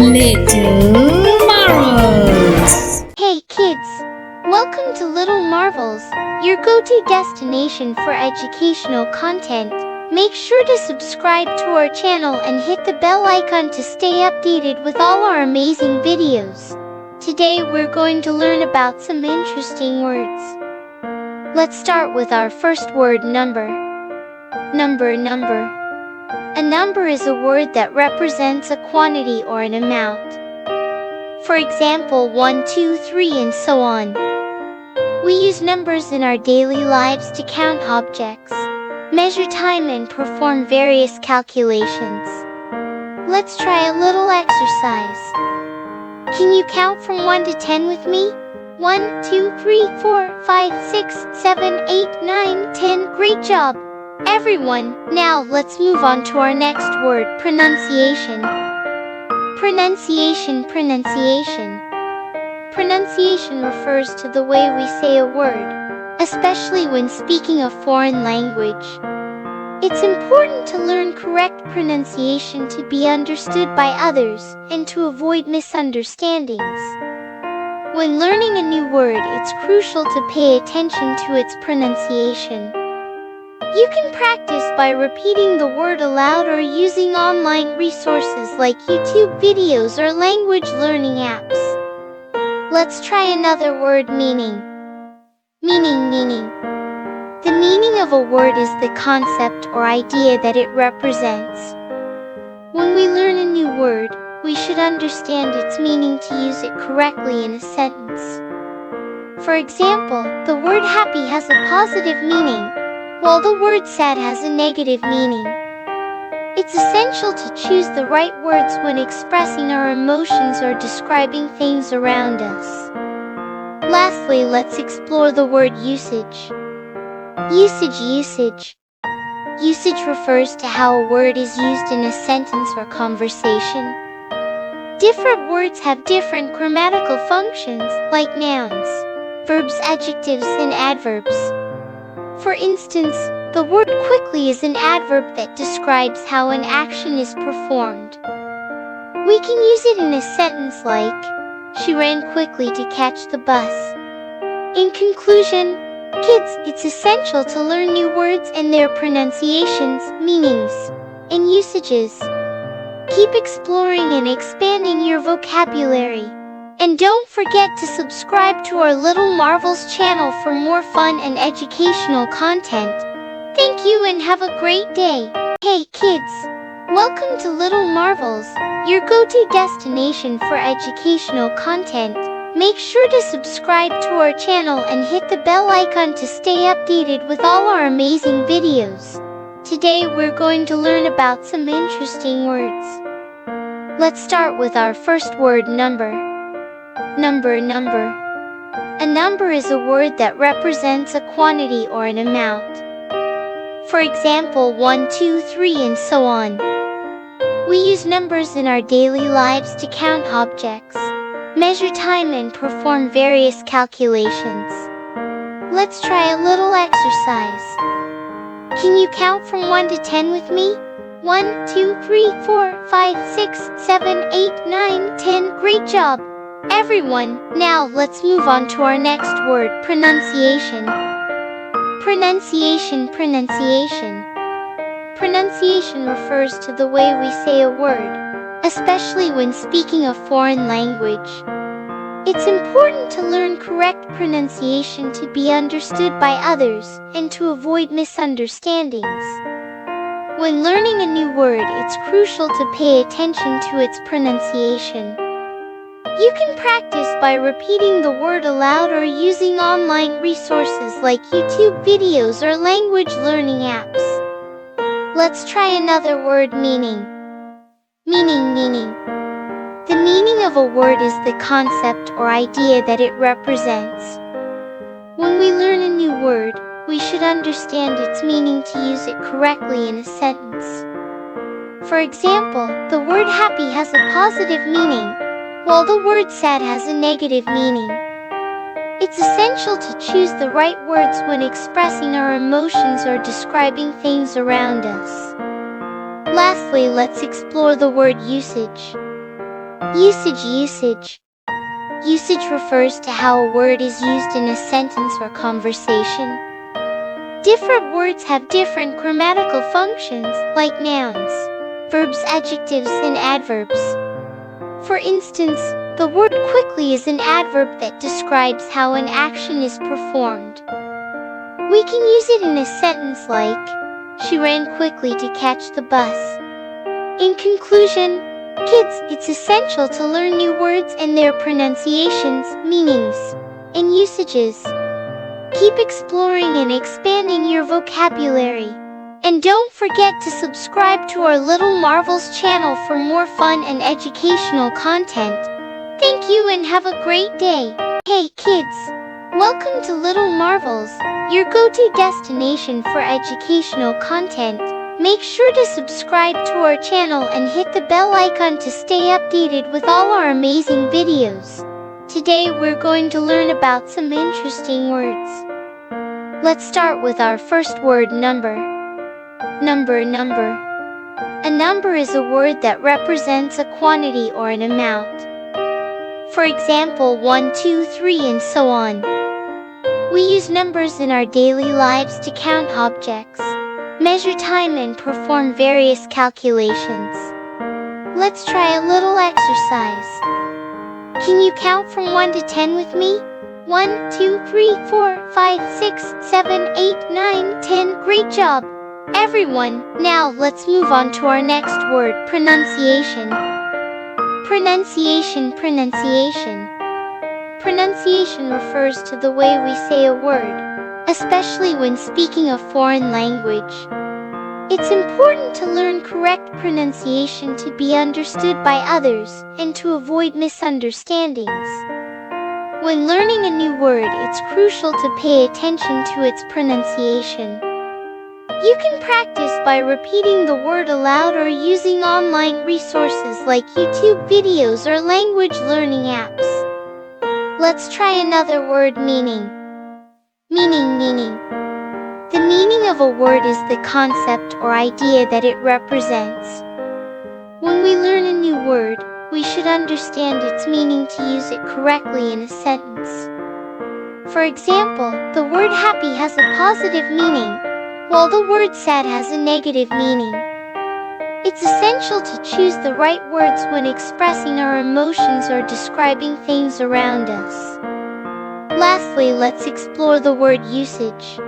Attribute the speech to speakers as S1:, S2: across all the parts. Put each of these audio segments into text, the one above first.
S1: Little Marvels.
S2: Hey kids! Welcome to Little Marvels, your go-to destination for educational content. Make sure to subscribe to our channel and hit the bell icon to stay updated with all our amazing videos. Today we're going to learn about some interesting words. Let's start with our first word, number. Number. A number is a word that represents a quantity or an amount. For example, 1, 2, 3, and so on. We use numbers in our daily lives to count objects, measure time, and perform various calculations. Let's try a little exercise. Can you count from 1 to 10 with me? 1, 2, 3, 4, 5, 6, 7, 8, 9, 10. Great job, everyone! Now let's move on to our next word, pronunciation. Pronunciation refers to the way we say a word, especially when speaking a foreign language. It's important to learn correct pronunciation to be understood by others and to avoid misunderstandings. When learning a new word, it's crucial to pay attention to its pronunciation. You can practice by repeating the word aloud or using online resources like YouTube videos or language learning apps. Let's try another word, meaning. Meaning. The meaning of a word is the concept or idea that it represents. When we learn a new word, we should understand its meaning to use it correctly in a sentence. For example, the word happy has a positive meaning, while the word sad has a negative meaning. It's essential to choose the right words when expressing our emotions or describing things around us. Lastly, let's explore the word usage. Usage refers to how a word is used in a sentence or conversation. Different words have different grammatical functions, like nouns, verbs, adjectives, and adverbs. For instance, the word quickly is an adverb that describes how an action is performed. We can use it in a sentence like, she ran quickly to catch the bus. In conclusion, kids, it's essential to learn new words and their pronunciations, meanings, and usages. Keep exploring and expanding your vocabulary. And don't forget to subscribe to our Little Marvels channel for more fun and educational content. Thank you and have a great day. Hey kids! Welcome to Little Marvels, your go-to destination for educational content. Make sure to subscribe to our channel and hit the bell icon to stay updated with all our amazing videos. Today we're going to learn about some interesting words. Let's start with our first word, number. Number. A number is a word that represents a quantity or an amount. For example, 1, 2, 3, and so on. We use numbers in our daily lives to count objects, measure time, and perform various calculations. Let's try a little exercise. Can you count from 1 to 10 with me? 1, 2, 3, 4, 5, 6, 7, 8, 9, 10. Great job, everyone! Now let's move on to our next word, pronunciation. Pronunciation refers to the way we say a word, especially when speaking a foreign language. It's important to learn correct pronunciation to be understood by others and to avoid misunderstandings. When learning a new word, it's crucial to pay attention to its pronunciation. You can practice by repeating the word aloud or using online resources like YouTube videos or language learning apps. Let's try another word, meaning. Meaning. The meaning of a word is the concept or idea that it represents. When we learn a new word, we should understand its meaning to use it correctly in a sentence. For example, the word happy has a positive meaning, while the word sad has a negative meaning. It's essential to choose the right words when expressing our emotions or describing things around us. Lastly, let's explore the word usage. Usage. Usage refers to how a word is used in a sentence or conversation. Different words have different grammatical functions, like nouns, verbs, adjectives, and adverbs. For instance, the word quickly is an adverb that describes how an action is performed. We can use it in a sentence like, she ran quickly to catch the bus. In conclusion, kids, it's essential to learn new words and their pronunciations, meanings, and usages. Keep exploring and expanding your vocabulary. And don't forget to subscribe to our Little Marvels channel for more fun and educational content. Thank you and have a great day. Hey kids! Welcome to Little Marvels, your go-to destination for educational content. Make sure to subscribe to our channel and hit the bell icon to stay updated with all our amazing videos. Today we're going to learn about some interesting words. Let's start with our first word, number. Number. A number is a word that represents a quantity or an amount. For example, 1, 2, 3, and so on. We use numbers in our daily lives to count objects, measure time, and perform various calculations. Let's try a little exercise. Can you count from 1 to 10 with me? 1, 2, 3, 4, 5, 6, 7, 8, 9, 10. Great job, everyone! Now let's move on to our next word, pronunciation. Pronunciation refers to the way we say a word, especially when speaking a foreign language. It's important to learn correct pronunciation to be understood by others and to avoid misunderstandings. When learning a new word, it's crucial to pay attention to its pronunciation. You can practice by repeating the word aloud or using online resources like YouTube videos or language learning apps. Let's try another word, meaning. The meaning of a word is the concept or idea that it represents. When we learn a new word, we should understand its meaning to use it correctly in a sentence. For example, the word happy has a positive meaning, while the word sad has a negative meaning. It's essential to choose the right words when expressing our emotions or describing things around us. Lastly, let's explore the word usage.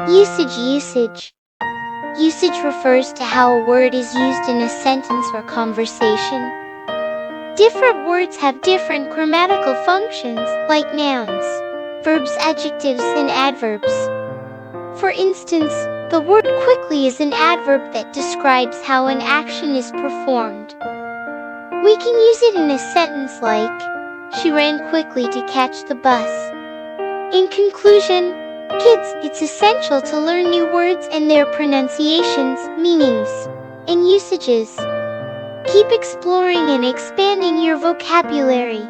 S2: Usage refers to how a word is used in a sentence or conversation. Different words have different grammatical functions, like nouns, verbs, adjectives, and adverbs. For instance, the word quickly is an adverb that describes how an action is performed. We can use it in a sentence like, she ran quickly to catch the bus. In conclusion, kids, it's essential to learn new words and their pronunciations, meanings, and usages. Keep exploring and expanding your vocabulary.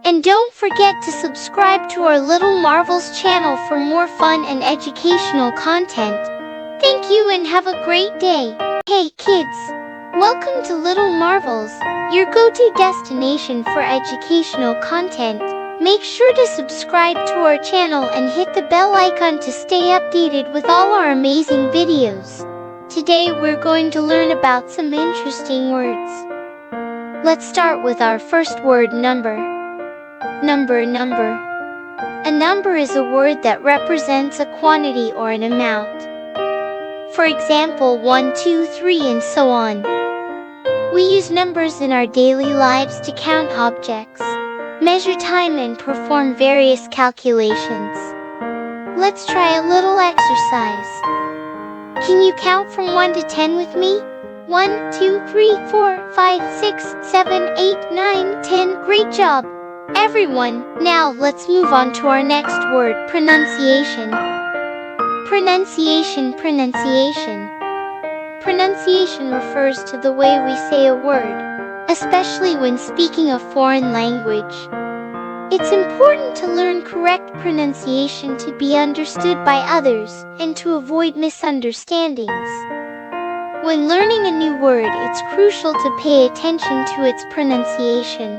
S2: And don't forget to subscribe to our Little Marvels channel for more fun and educational content. Thank you and have a great day. Hey kids! Welcome to Little Marvels, your go-to destination for educational content. Make sure to subscribe to our channel and hit the bell icon to stay updated with all our amazing videos. Today we're going to learn about some interesting words. Let's start with our first word, number. Number. A number is a word that represents a quantity or an amount. For example, 1, 2, 3, and so on. We use numbers in our daily lives to count objects, measure time, and perform various calculations. Let's try a little exercise. Can you count from 1 to 10 with me? 1, 2, 3, 4, 5, 6, 7, 8, 9, 10. Great job, everyone! Now let's move on to our next word, pronunciation. Pronunciation refers to the way we say a word, especially when speaking a foreign language. It's important to learn correct pronunciation to be understood by others and to avoid misunderstandings. When learning a new word, it's crucial to pay attention to its pronunciation.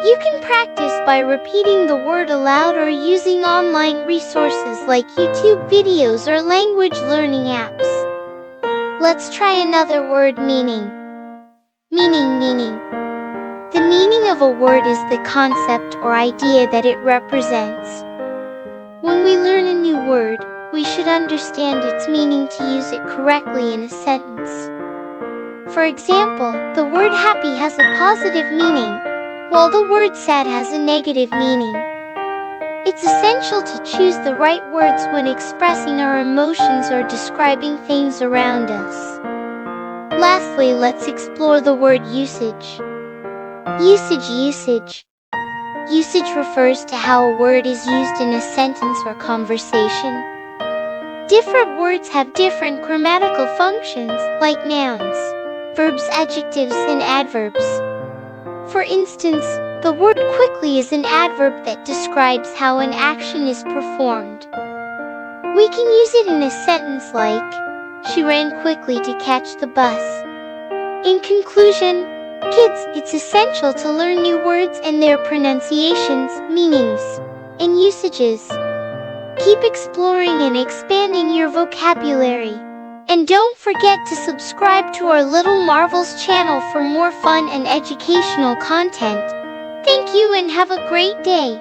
S2: You can practice by repeating the word aloud or using online resources like YouTube videos or language learning apps. Let's try another word: meaning. Meaning. The meaning of a word is the concept or idea that it represents. When we learn a new word, we should understand its meaning to use it correctly in a sentence. For example, the word happy has a positive meaning, while the word sad has a negative meaning. It's essential to choose the right words when expressing our emotions or describing things around us. Lastly, let's explore the word usage. Usage. Usage refers to how a word is used in a sentence or conversation. Different words have different grammatical functions, like nouns, verbs, adjectives, and adverbs. For instance, the word quickly is an adverb that describes how an action is performed. We can use it in a sentence like, she ran quickly to catch the bus. In conclusion, kids, it's essential to learn new words and their pronunciations, meanings, and usages. Keep exploring and expanding your vocabulary. And don't forget to subscribe to our Little Marvels channel for more fun and educational content. Thank you and have a great day.